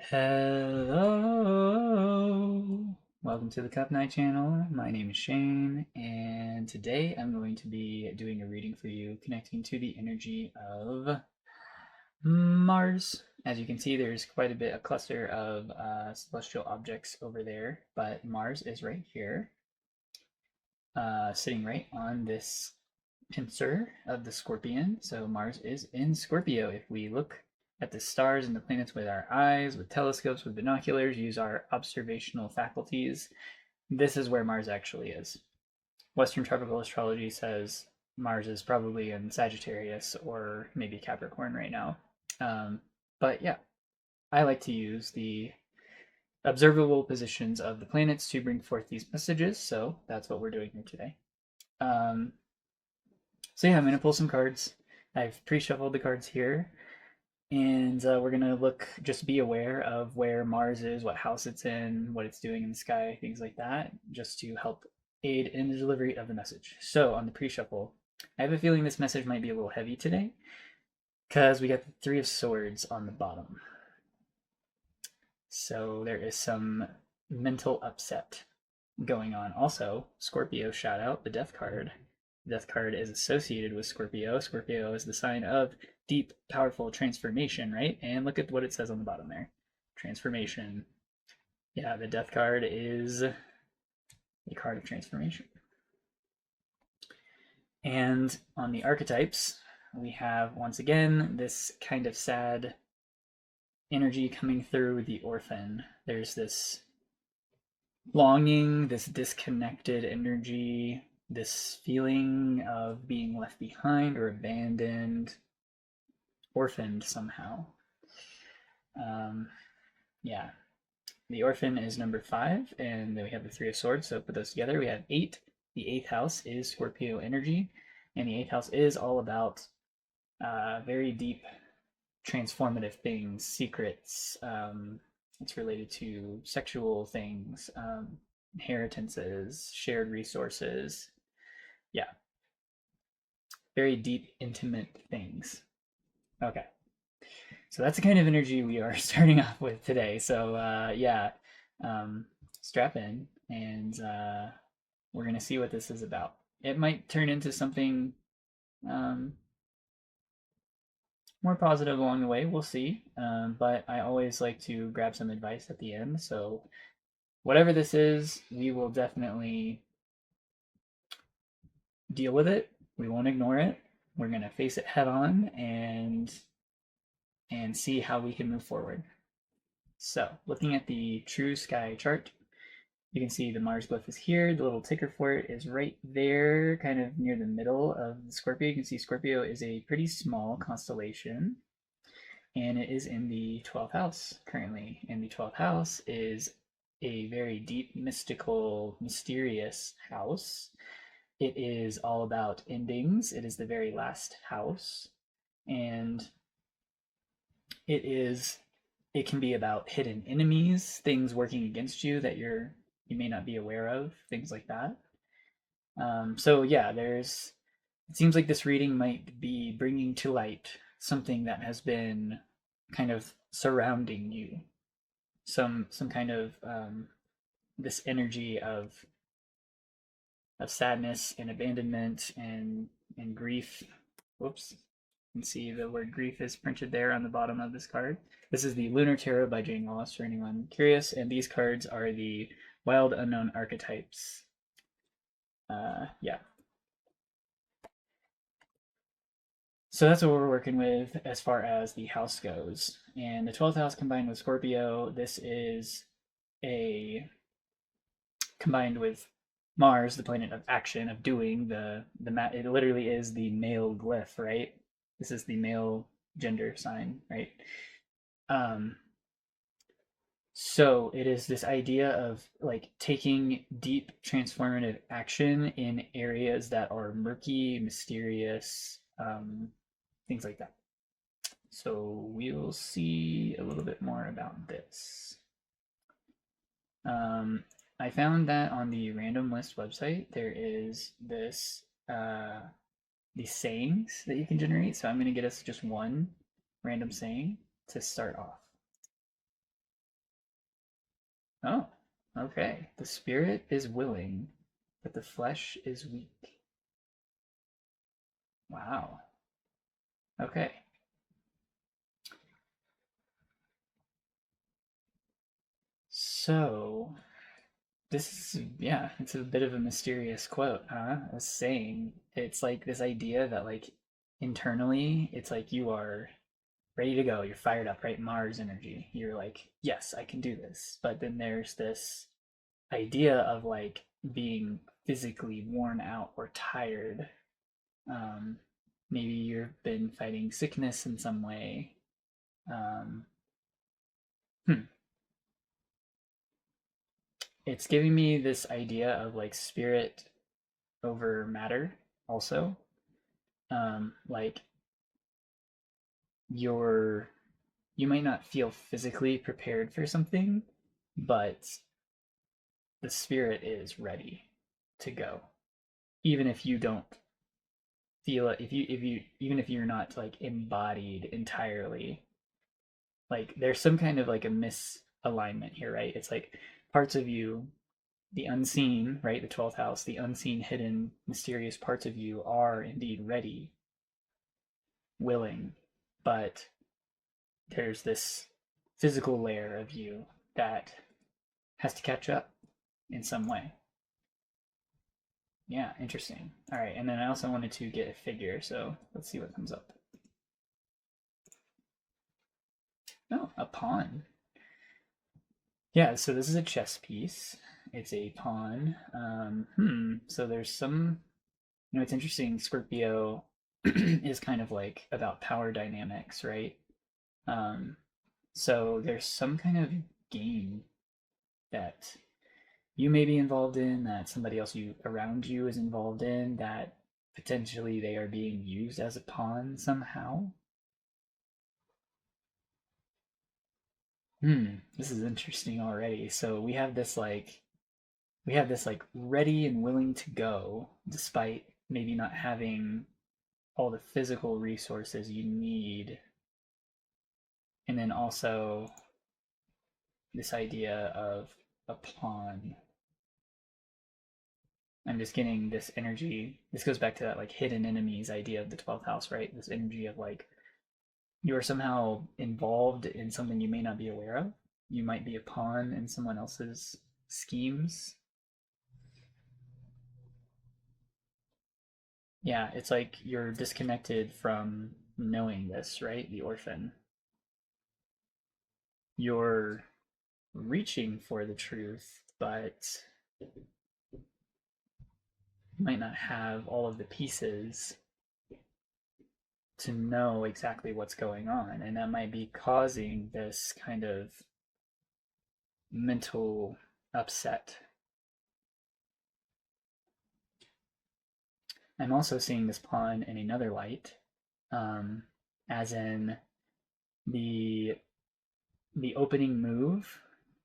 Hello! Welcome to the Cup Night channel. My name is Shane, and today I'm going to be doing a reading for you connecting to the energy of Mars. As you can see, there's quite a cluster of celestial objects over there, but Mars is right here, sitting right on this pincer of the scorpion. So Mars is in Scorpio. If we look at the stars and the planets with our eyes, with telescopes, with binoculars, use our observational faculties, this is where Mars actually is. Western tropical astrology says Mars is probably in Sagittarius or maybe Capricorn right now. But yeah, I like to use the observable positions of the planets to bring forth these messages. So that's what we're doing here today. Um, So yeah, I'm gonna pull some cards. I've pre-shuffled the cards here, and we're gonna look. Just be aware of where Mars is, what house it's in, what it's doing in the sky, things like that, just to help aid in the delivery of the message. So on the pre-shuffle, I have a feeling this message might be a little heavy today, because we got the Three of Swords on the bottom. So there is some mental upset going on. Also, Scorpio shout out the Death card. The Death card is associated with Scorpio. Scorpio is the sign of deep, powerful transformation, right? And look at what it says on the bottom there. Transformation. Yeah, the Death card is a card of transformation. And on the archetypes, we have once again this kind of sad energy coming through the orphan. There's this longing, this disconnected energy, this feeling of being left behind or abandoned, orphaned somehow. Yeah, the orphan is number 5, and then we have the Three of Swords. So put those together, we have 8. The 8th house is Scorpio energy, and the 8th house is all about very deep, transformative things, secrets. It's related to sexual things, inheritances, shared resources. Yeah, very deep, intimate things. Okay, so that's the kind of energy we are starting off with today. So yeah, strap in, and we're gonna see what this is about. It might turn into something um, more positive along the way. We'll see. But I always like to grab some advice at the end. So whatever this is, we will definitely deal with it. We won't ignore it. We're gonna face it head on and see how we can move forward. So, looking at the true sky chart, you can see the Mars glyph is here. The little ticker for it is right there, kind of near the middle of the Scorpio. You can see Scorpio is a pretty small constellation, and it is in the 12th house currently. And the 12th house is a very deep, mystical, mysterious house. It is all about endings. It is the very last house, and it can be about hidden enemies, things working against you that you may not be aware of, things like that. So yeah, it seems like this reading might be bringing to light something that has been kind of surrounding you, some kind of this energy of sadness and abandonment and grief. Whoops. You can see the word grief is printed there on the bottom of this card. This is the Lunar Tarot by Jane Wallace for anyone curious, and these cards are the Wild Unknown Archetypes. Yeah. So that's what we're working with as far as the house goes. And the 12th house combined with Scorpio, this is a combined with Mars, the planet of action, of doing, it literally is the male glyph, right? This is the male gender sign, right? Um, so it is this idea of like taking deep transformative action in areas that are murky, mysterious, things like that. So we'll see a little bit more about this. I found that on the random list website there is these sayings that you can generate. So I'm going to get us just one random saying to start off. Oh, okay. The spirit is willing, but the flesh is weak. Wow. Okay. So, this is, yeah, it's a bit of a mysterious quote, huh? A saying. It's like this idea that, like, internally, it's like you are ready to go. You're fired up, right? Mars energy. You're like, yes, I can do this. But then there's this idea of like being physically worn out or tired. Um, Maybe you've been fighting sickness in some way. Um, hmm. It's giving me this idea of like spirit over matter, also. Like you're you might not feel physically prepared for something, but the spirit is ready to go, even if you don't feel it. If you even if you're not like embodied entirely, like there's some kind of like a misalignment here, right? It's like parts of you, the unseen, right? The 12th house, the unseen, hidden, mysterious parts of you are indeed ready, willing, but there's this physical layer of you that has to catch up in some way. Yeah, interesting. All right, and then I also wanted to get a figure, so let's see what comes up. Oh, a pawn. Yeah, so this is a chess piece. It's a pawn. So there's some, it's interesting. Scorpio is kind of like about power dynamics, right? Um, so there's some kind of game that you may be involved in, that somebody else you around you is involved in, that potentially they are being used as a pawn somehow. This is interesting already. So we have this like ready and willing to go despite maybe not having all the physical resources you need. And then also this idea of a pawn. I'm just getting this energy. This goes back to that like hidden enemies idea of the 12th house, right? This energy of like you are somehow involved in something you may not be aware of. You might be a pawn in someone else's schemes. Yeah, it's like you're disconnected from knowing this, right? The orphan. You're reaching for the truth, but you might not have all of the pieces to know exactly what's going on. And that might be causing this kind of mental upset. I'm also seeing this pawn in another light, um, as in the the opening move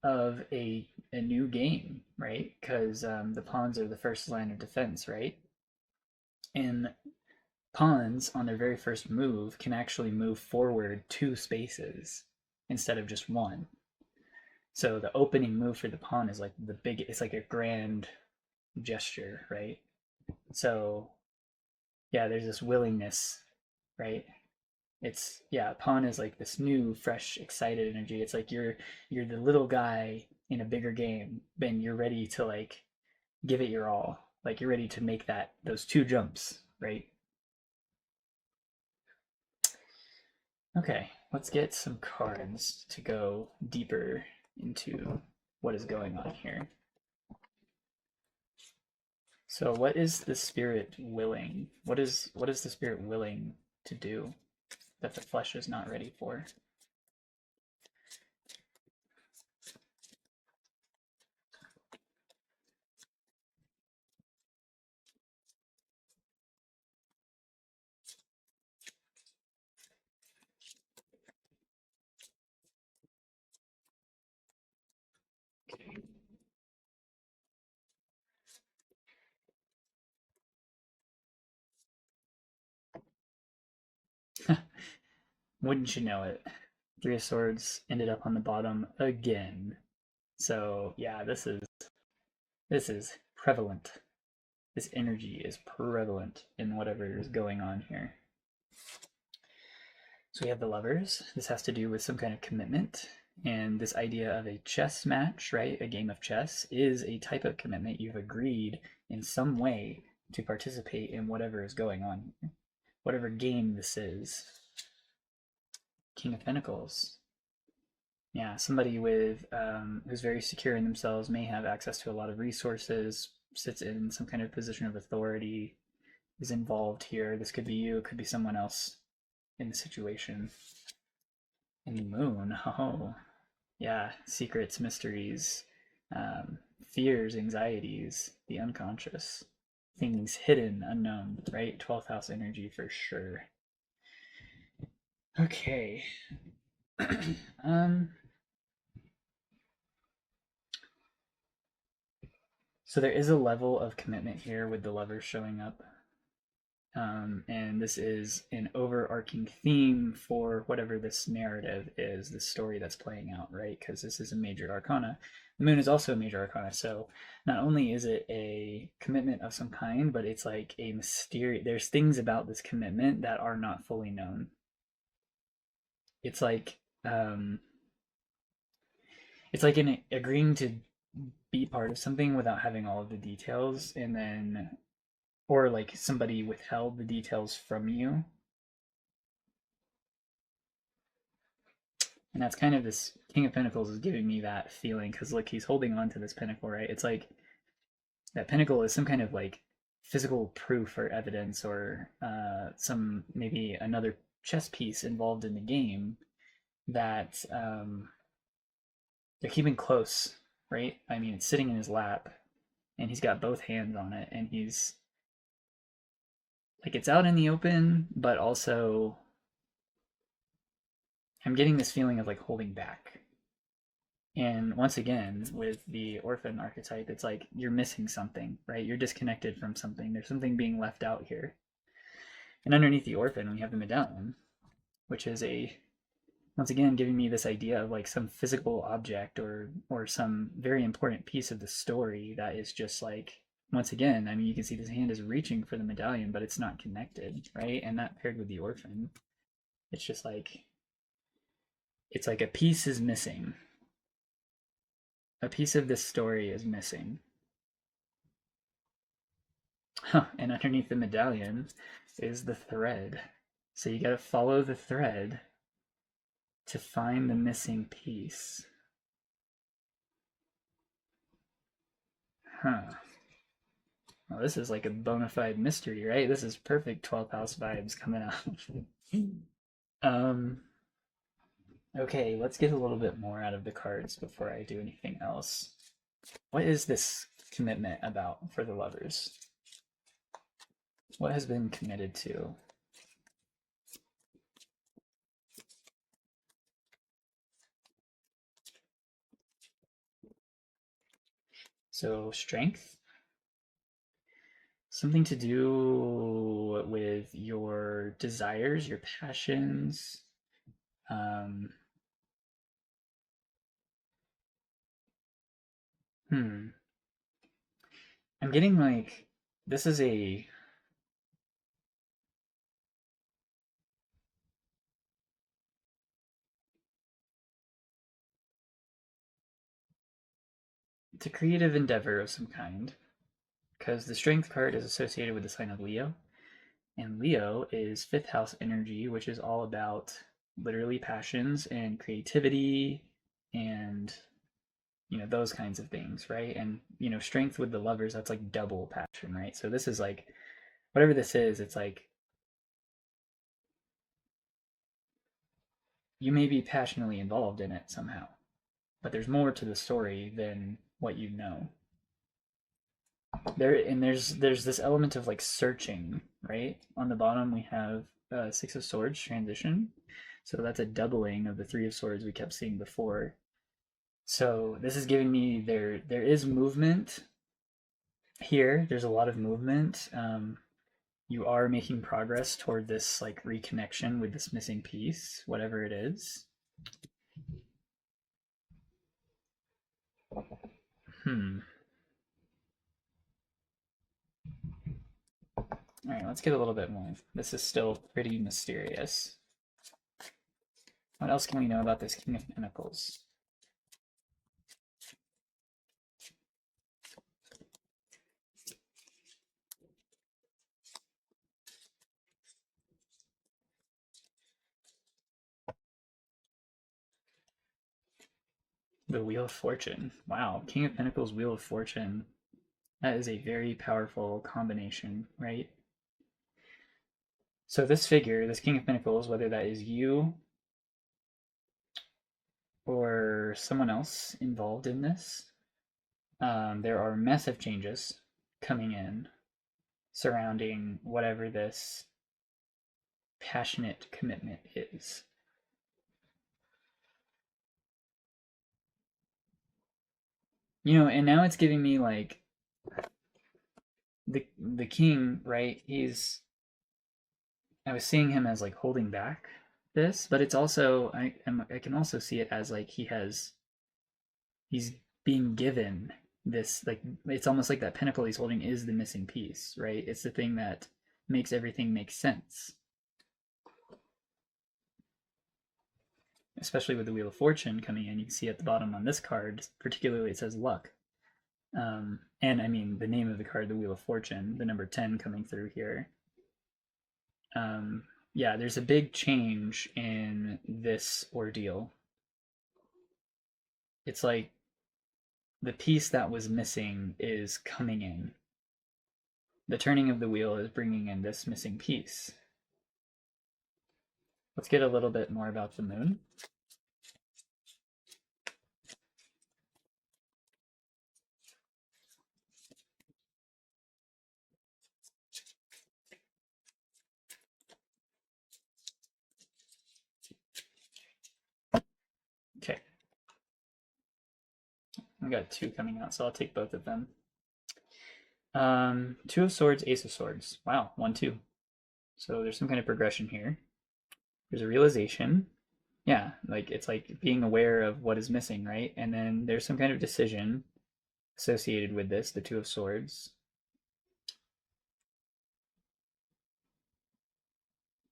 of a new game, right? Because the pawns are the first line of defense, right? And pawns on their very first move can actually move forward two spaces instead of just one. So the opening move for the pawn is like the big. It's like a grand gesture, right? So yeah, there's this willingness, right? It's yeah, pawn is like this new, fresh, excited energy. It's like you're the little guy in a bigger game, and you're ready to like give it your all. Like you're ready to make that those two jumps, right? Okay, let's get some cards to go deeper into what is going on here. So what is the spirit willing? What is the spirit willing to do that the flesh is not ready for? Wouldn't you know it? Three of Swords ended up on the bottom again. So yeah, this is prevalent. This energy is prevalent in whatever is going on here. So we have the lovers. This has to do with some kind of commitment. And this idea of a chess match, right? A game of chess is a type of commitment. You've agreed in some way to participate in whatever is going on here, whatever game this is. King of Pentacles. Yeah, somebody with who's very secure in themselves, may have access to a lot of resources, sits in some kind of position of authority, is involved here. This could be you, it could be someone else in the situation. In the moon, oh, yeah, secrets, mysteries, fears, anxieties, the unconscious, things hidden, unknown, right? 12th house energy for sure. Okay. So there is a level of commitment here with the lovers showing up. And this is an overarching theme for whatever this narrative is, the story that's playing out, right? Because this is a major arcana. The moon is also a major arcana, so not only is it a commitment of some kind, but it's like a mysterious. There's things about this commitment that are not fully known. It's like in agreeing to be part of something without having all of the details, and then or like somebody withheld the details from you. And that's kind of this King of Pentacles is giving me that feeling because look, he's holding on to this pinnacle, right? It's like that pinnacle is some kind of like physical proof or evidence or some maybe another chess piece involved in the game that they're keeping close, right? I mean, it's sitting in his lap and he's got both hands on it and he's like it's out in the open, but also I'm getting this feeling of like holding back. And once again, with the orphan archetype, it's like you're missing something, right? You're disconnected from something. There's something being left out here. And underneath the orphan, we have the medallion, which is once again giving me this idea of like some physical object or some very important piece of the story that is just like once again, I mean, you can see this hand is reaching for the medallion, but it's not connected, right? And that paired with the orphan, it's just like it's like a piece is missing. A piece of this story is missing. Huh, and underneath the medallion is the thread. So you gotta follow the thread to find the missing piece. Huh. Well, this is like a bona fide mystery, right? This is perfect 12th house vibes coming out. um, okay, let's get a little bit more out of the cards before I do anything else. What is this commitment about for the lovers? What has been committed to? So, strength, something to do with your desires, your passions. Um, hmm. I'm getting like this is a it's a creative endeavor of some kind because the strength card is associated with the sign of Leo, and Leo is fifth house energy, which is all about literally passions and creativity and those kinds of things, right? And strength with the lovers, that's like double passion, right? So this is like whatever this is, it's like you may be passionately involved in it somehow, but there's more to the story than what you know. There's this element of like searching, right? On the bottom we have Six of Swords transition, so that's a doubling of the Three of Swords we kept seeing before. So this is giving me there is movement here. There's a lot of movement. You are making progress toward this like reconnection with this missing piece, whatever it is. Hmm. All right, let's get a little bit more. This is still pretty mysterious. What else can we know about this King of Pentacles? The Wheel of Fortune. Wow, King of Pentacles, Wheel of Fortune. That is a very powerful combination, right? So this figure, this King of Pentacles, whether that is you or someone else involved in this, there are massive changes coming in surrounding whatever this passionate commitment is. And now it's giving me like the king, right? I was seeing him as like holding back this, but it's also I can also see it as like he's being given this, like it's almost like that pinnacle he's holding is the missing piece, right? It's the thing that makes everything make sense. Especially with the Wheel of Fortune coming in, you can see at the bottom on this card, particularly it says luck. And I mean the name of the card, the Wheel of Fortune, the number 10 coming through here. Yeah, there's a big change in this ordeal. It's like the piece that was missing is coming in. The turning of the wheel is bringing in this missing piece. Let's get a little bit more about the moon. Okay. I got two coming out, so I'll take both of them. Two of Swords, Ace of Swords. Wow, 1-2. So there's some kind of progression here. There's a realization. Yeah, like it's like being aware of what is missing, right? And then there's some kind of decision associated with this, the Two of Swords.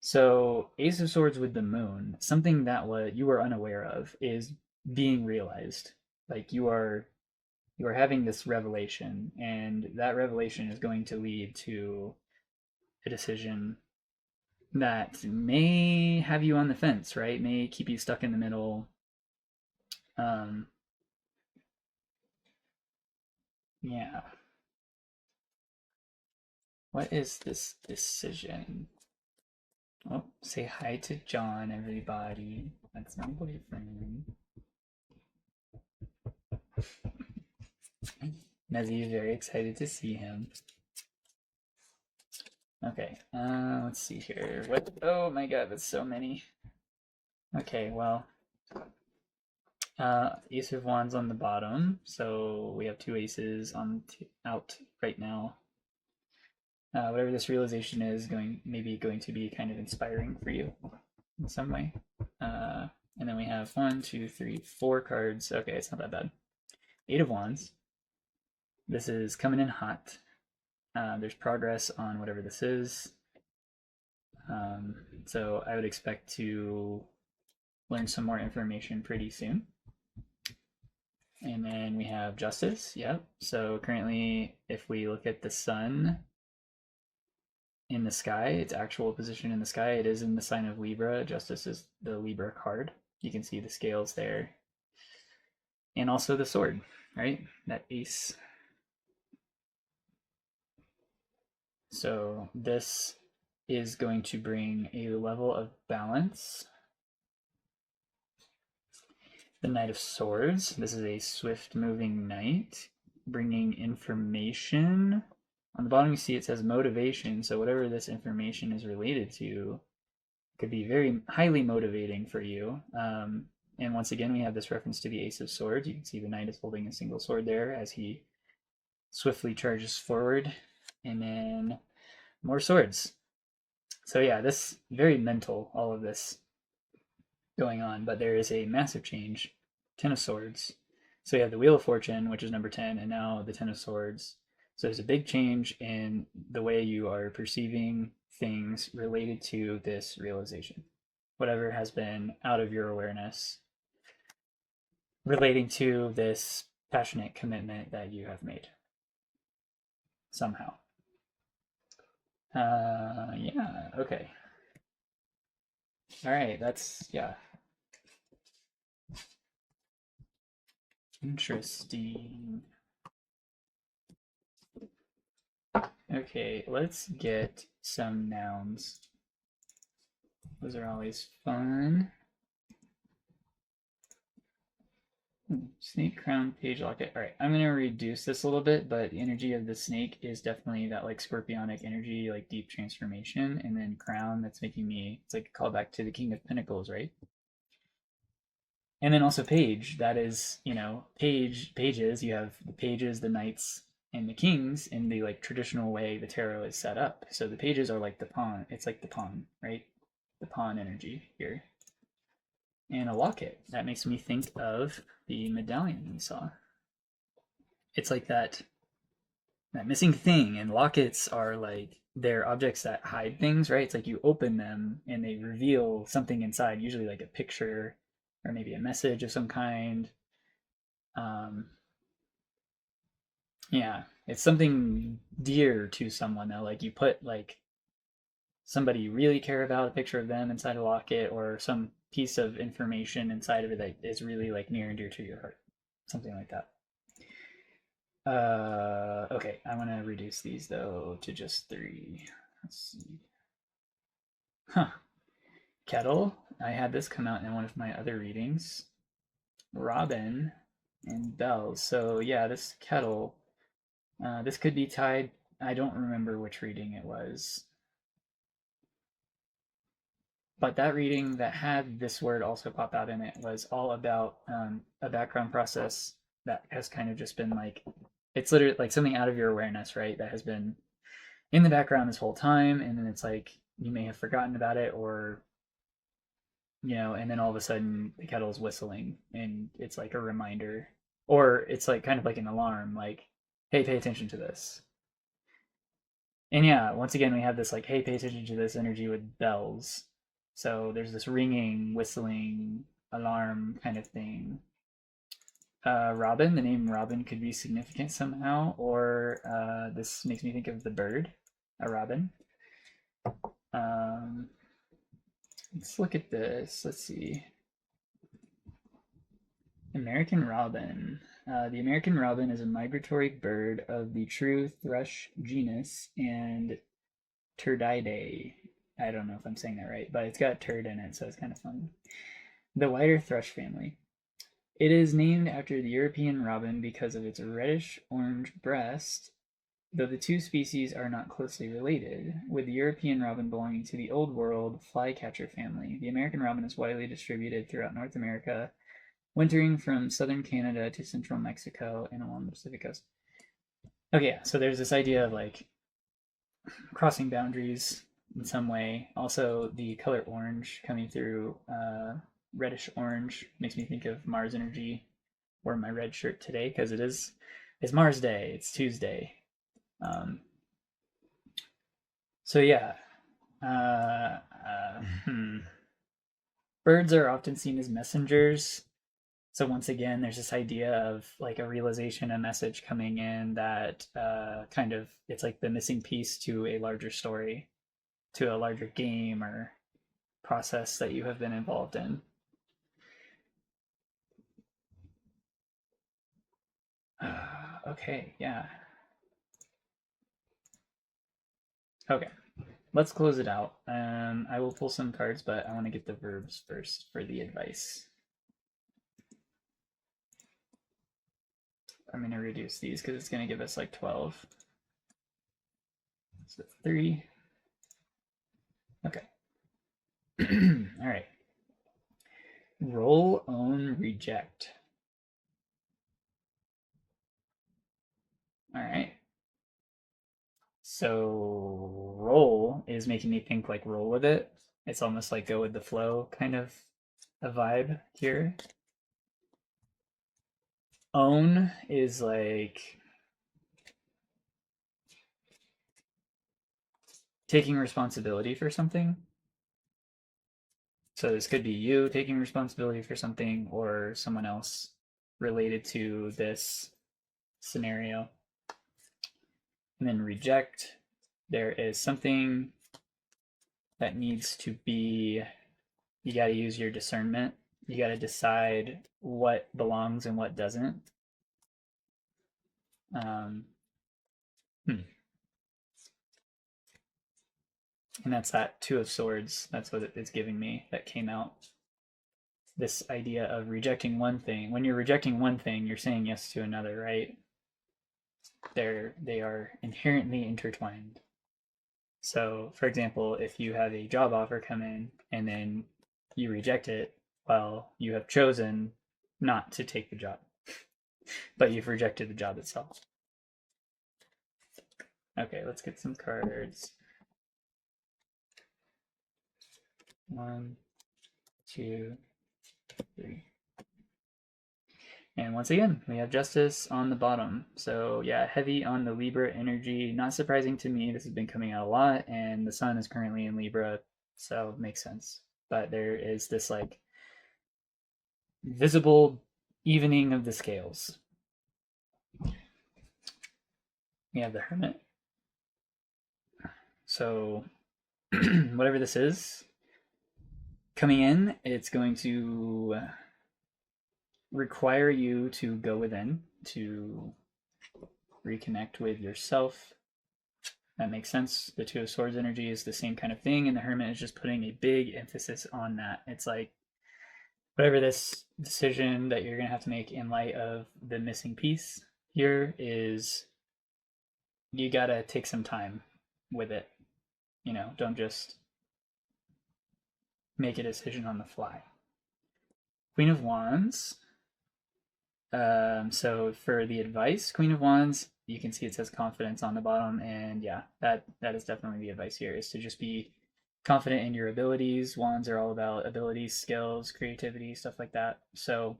So Ace of Swords with the moon, something that you were unaware of is being realized. Like you are having this revelation, and that revelation is going to lead to a decision that may have you on the fence, right? May keep you stuck in the middle. Um, yeah. What is this decision? Oh, say hi to John, everybody. That's my boyfriend. Nezzy is very excited to see him. Okay, let's see here. What? Oh my god, that's so many. Okay, well, Ace of Wands on the bottom, so we have two aces out right now. Whatever this realization is, maybe going to be kind of inspiring for you in some way. And then we have 1, 2, 3, 4 cards. Okay, it's not that bad. 8 of Wands. This is coming in hot. There's progress on whatever this is. So I would expect to learn some more information pretty soon. And then we have Justice. Yep. So currently, if we look at the sun in the sky, its actual position in the sky, it is in the sign of Libra. Justice is the Libra card. You can see the scales there. And also the sword, right? That ace. So this is going to bring a level of balance. The Knight of Swords. This is a swift moving knight, bringing information. On the bottom you see it says motivation, so whatever this information is related to could be very highly motivating for you. And once again, we have this reference to the Ace of Swords. You can see the knight is holding a single sword there as he swiftly charges forward. And then more swords. So yeah, this very mental, all of this going on, but there is a massive change. 10 of Swords. So you have the Wheel of Fortune, which is number 10, and now the Ten of Swords. So there's a big change in the way you are perceiving things related to this realization. Whatever has been out of your awareness relating to this passionate commitment that you have made somehow. Yeah, okay. All right, that's, yeah. Interesting. Okay, let's get some nouns. Those are always fun. Snake crown page locket. All right, I'm gonna reduce this a little bit, but the energy of the snake is definitely that like scorpionic energy, like deep transformation, and then crown that's making me. It's like a callback to the King of Pentacles, right? And then also page. That is, pages. You have the pages, the knights, and the kings in the like traditional way the tarot is set up. So the pages are like the pawn. It's like the pawn, right? The pawn energy here. And a locket. That makes me think of the medallion we saw. It's like that missing thing, and lockets are like they're objects that hide things, right? It's like you open them and they reveal something inside, usually like a picture or maybe a message of some kind. Um, yeah, it's something dear to someone though. Like you put like somebody you really care about, a picture of them inside a locket, or some piece of information inside of it that is really like near and dear to your heart, something like that. Okay, I want to reduce these though to just 3. Let's see. Huh. Kettle. I had this come out in one of my other readings. Robin and bells. So yeah, this kettle. This could be tied. I don't remember which reading it was, but that reading that had this word also pop out in it was all about a background process that has kind of just been like it's literally like something out of your awareness, right? That has been in the background this whole time, and then it's like you may have forgotten about it, or and then all of a sudden the kettle is whistling, and it's like a reminder, or it's like kind of like an alarm, like, hey, pay attention to this. And yeah, once again, we have this like, hey, pay attention to this energy with bells. So there's this ringing, whistling, alarm kind of thing. Robin, the name Robin could be significant somehow, or this makes me think of the bird, a robin. Um, let's look at this. Let's see. American robin. The American robin is a migratory bird of the true thrush genus and Turdidae. I don't know if I'm saying that right, but it's got turd in it, so it's kind of fun. The whiter thrush family. It is named after the European robin because of its reddish-orange breast, though the two species are not closely related, with the European robin belonging to the Old World flycatcher family. The American robin is widely distributed throughout North America, wintering from southern Canada to central Mexico and along the Pacific coast. Okay, yeah, so there's this idea of like crossing boundaries in some way. Also, the color orange coming through, reddish orange, makes me think of Mars energy. Wore my red shirt today because it's Mars Day. It's Tuesday. Um, so yeah, uh, uh, hmm. Birds are often seen as messengers. So once again, there's this idea of like a realization, a message coming in that kind of it's like the missing piece to a larger story, to a larger game or process that you have been involved in. Okay, yeah. Okay, let's close it out. I will pull some cards, but I want to get the verbs first for the advice. I'm going to reduce these because it's going to give us like 12. So 3. Okay. All right. Roll, own, reject. All right. So roll is making me think like roll with it. It's almost like go with the flow kind of a vibe here. own is like taking responsibility for something. So this could be you taking responsibility for something or someone else related to this scenario. And then reject, there is something that needs to be, you got to use your discernment. You got to decide what belongs and what doesn't. Um, hmm. And that's that Two of Swords. That's what it's giving me that came out. This idea of rejecting one thing. When you're rejecting one thing, you're saying yes to another, right? They are inherently intertwined. So, for example, if you have a job offer come in and then you reject it, well, you have chosen not to take the job, but you've rejected the job itself. Okay, let's get some cards. 1, 2, 3. And once again, we have Justice on the bottom. So yeah, heavy on the Libra energy. Not surprising to me. This has been coming out a lot, and the sun is currently in Libra, so it makes sense. But there is this like visible evening of the scales. We have the Hermit. So whatever this is coming in, it's going to require you to go within to reconnect with yourself. That makes sense. The Two of Swords energy is the same kind of thing, and the Hermit is just putting a big emphasis on that. It's like whatever this decision that you're going to have to make in light of the missing piece here is, you got to take some time with it. You know, don't just make a decision on the fly. Queen of Wands. So for the advice, Queen of Wands, you can see it says confidence on the bottom, and yeah, that is definitely the advice here, is to just be confident in your abilities. Wands are all about abilities, skills, creativity, stuff like that. So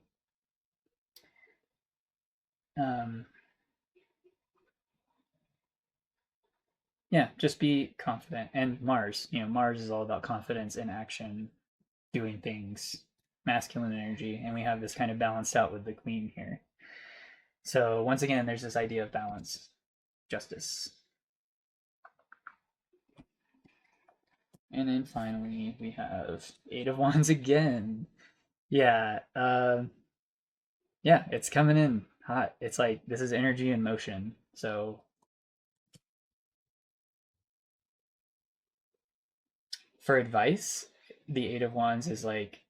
yeah, just be confident. And Mars, Mars is all about confidence in action, doing things, masculine energy, and we have this kind of balanced out with the Queen here. So once again, there's this idea of balance, justice. And then finally, we have Eight of Wands again. Yeah, yeah, it's coming in hot. It's like this is energy in motion. So for advice, the Eight of Wands is like,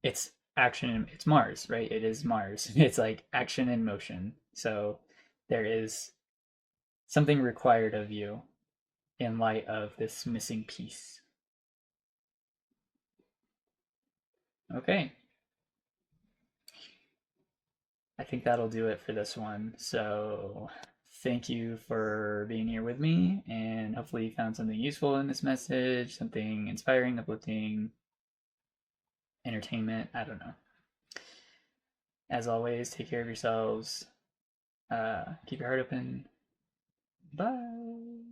it's action. It's Mars, right? It is Mars. It's like action in motion. So there is something required of you in light of this missing piece. Okay. I think that'll do it for this one. So thank you for being here with me, and hopefully you found something useful in this message, something inspiring, uplifting, entertainment. I don't know. As always, take care of yourselves. Keep your heart open. Bye.